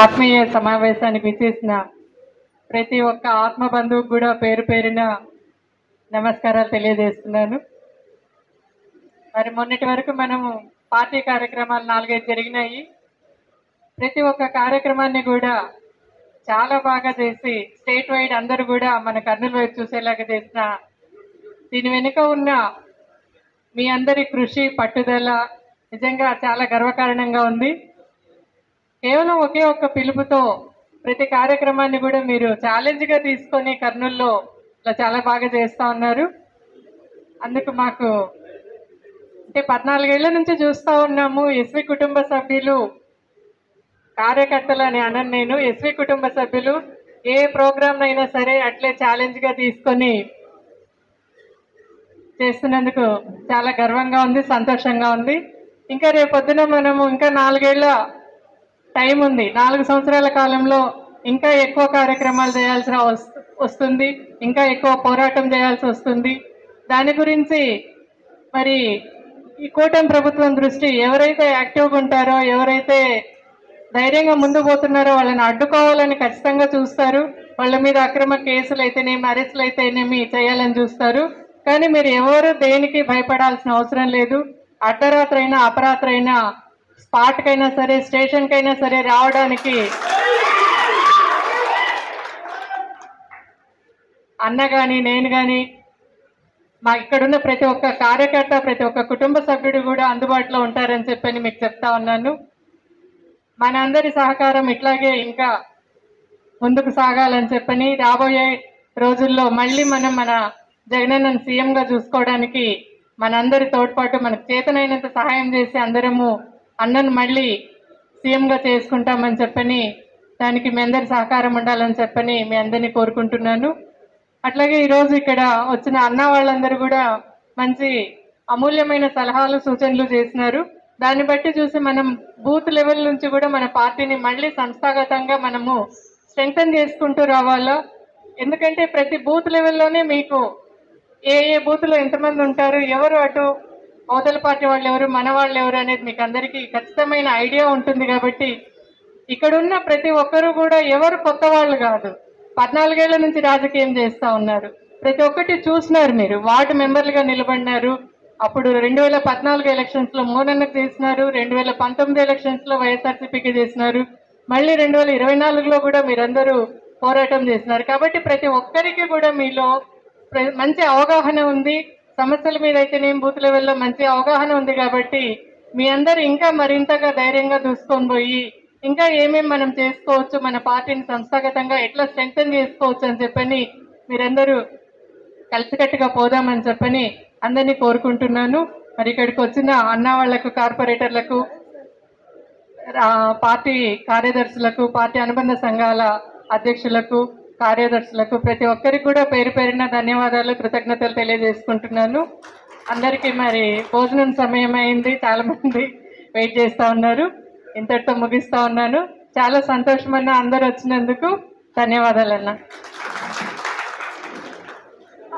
ఆత్మీయ సమావేశానికి విచ్చేసిన ప్రతి ఒక్క ఆత్మ బంధువుకు కూడా పేరు పేరున నమస్కారాలు తెలియజేస్తున్నాను. మరి మొన్నటి వరకు మనము పార్టీ కార్యక్రమాలు 4-5 జరిగినాయి. ప్రతి ఒక్క కార్యక్రమాన్ని కూడా చాలా బాగా చేసి స్టేట్ వైడ్ అందరూ కూడా మన కర్నూలు వైపు చూసేలాగా చేసిన దీని వెనుక ఉన్న మీ అందరి కృషి పట్టుదల నిజంగా చాలా గర్వకారణంగా ఉంది. కేవలం ఒకే ఒక్క పిలుపుతో ప్రతి కార్యక్రమాన్ని కూడా మీరు ఛాలెంజ్గా తీసుకొని కర్నూలులో ఇలా చాలా బాగా చేస్తూ ఉన్నారు. అందుకు మాకు అంటే 14 ఏళ్ల నుంచి చూస్తూ ఉన్నాము. ఎస్వి కుటుంబ సభ్యులు కార్యకర్తలు అని అనను నేను, ఎస్వి కుటుంబ సభ్యులు ఏ ప్రోగ్రామ్ అయినా సరే అట్లే ఛాలెంజ్గా తీసుకొని చేస్తున్నందుకు చాలా గర్వంగా ఉంది, సంతోషంగా ఉంది. ఇంకా రేపొద్దున మనము ఇంకా 4 ఏళ్ల టైం ఉంది. 4 సంవత్సరాల కాలంలో ఇంకా ఎక్కువ కార్యక్రమాలు చేయాల్సిన వస్తుంది, ఇంకా ఎక్కువ పోరాటం చేయాల్సి వస్తుంది. దాని గురించి మరి ఈ కూటమి ప్రభుత్వం దృష్టి ఎవరైతే యాక్టివ్గా ఉంటారో, ఎవరైతే ధైర్యంగా ముందు పోతున్నారో వాళ్ళని అడ్డుకోవాలని ఖచ్చితంగా చూస్తారు. వాళ్ళ మీద అక్రమ కేసులు అయితేనేమి, అరెస్టులు అయితేనేమి చేయాలని చూస్తారు. కానీ మీరు ఎవరు దేనికి భయపడాల్సిన అవసరం లేదు. అర్ధరాత్రి అయినా అపరాత్రి అయినా స్పాట్కైనా సరే స్టేషన్కైనా సరే రావడానికి అన్న కానీ నేను కానీ మా ఇక్కడున్న ప్రతి ఒక్క కార్యకర్త, ప్రతి ఒక్క కుటుంబ సభ్యుడు కూడా అందుబాటులో ఉంటారని చెప్పని మీకు చెప్తా ఉన్నాను. మనందరి సహకారం ఇట్లాగే ఇంకా ముందుకు సాగాలని చెప్పని రాబోయే రోజుల్లో మళ్ళీ మనం మన జగనన్నను సీఎంగా చూసుకోవడానికి మనందరి తోడ్పాటు మనకు చేతనైనంత సహాయం చేసి అందరము అన్నను మళ్ళీ సీఎంగా చేసుకుంటామని చెప్పని దానికి మీ అందరి సహకారం ఉండాలని చెప్పని మీ అందరినీ కోరుకుంటున్నాను. అట్లాగే ఈరోజు ఇక్కడ వచ్చిన అన్న వాళ్ళందరూ కూడా మంచి అమూల్యమైన సలహాలు సూచనలు చేసినారు. దాన్ని బట్టి చూసి మనం బూత్ లెవెల్ నుంచి కూడా మన పార్టీని మళ్ళీ సంస్థాగతంగా మనము స్ట్రెంగ్తన్ చేసుకుంటూ రావాలా. ఎందుకంటే ప్రతి బూత్ లెవెల్లోనే మీకు ఏ బూత్లో ఎంతమంది ఉంటారు, ఎవరు అటు అవతల పార్టీ వాళ్ళు ఎవరు, మన వాళ్ళు ఎవరు అనేది మీకు అందరికీ ఖచ్చితమైన ఐడియా ఉంటుంది. కాబట్టి ఇక్కడున్న ప్రతి ఒక్కరూ కూడా ఎవరు కొత్త వాళ్ళు కాదు, 14 ఏళ్ల నుంచి రాజకీయం చేస్తూ ఉన్నారు. ప్రతి ఒక్కటి చూసినారు. మీరు వార్డు మెంబర్లుగా నిలబడినారు. అప్పుడు 2014 ఎలక్షన్స్లో మోనన్నకు చేసినారు, 2019 ఎలక్షన్స్లో వైఎస్ఆర్సీపీకి చేసినారు, మళ్ళీ 2024లో కూడా మీరందరూ పోరాటం చేసినారు. కాబట్టి ప్రతి ఒక్కరికి కూడా మీలో మంచి అవగాహన ఉంది. సమస్యల మీద అయితేనేం బూత్ లెవెల్లో మంచి అవగాహన ఉంది. కాబట్టి మీ అందరూ ఇంకా మరింతగా ధైర్యంగా దూసుకొని పోయి ఇంకా ఏమేమి మనం చేసుకోవచ్చు, మన పార్టీని సంస్థాగతంగా ఎట్లా స్ట్రెంగ్తన్ చేసుకోవచ్చు అని చెప్పని మీరందరూ కలిసికట్టుగా పోదామని చెప్పని అందరినీ కోరుకుంటున్నాను. మరి ఇక్కడికి వచ్చిన అన్న వాళ్లకు, కార్పొరేటర్లకు, పార్టీ కార్యదర్శులకు, పార్టీ అనుబంధ సంఘాల అధ్యక్షులకు, కార్యదర్శులకు ప్రతి ఒక్కరికి కూడా పేరు పేరున ధన్యవాదాలు, కృతజ్ఞతలు తెలియజేసుకుంటున్నాను. అందరికీ మరి భోజనం సమయం అయింది, చాలా మంది వెయిట్ చేస్తూ ఉన్నారు. ఇంతటితో ముగిస్తూ ఉన్నాను. చాలా సంతోషమన్నా అందరూ వచ్చినందుకు. ధన్యవాదాలన్నా.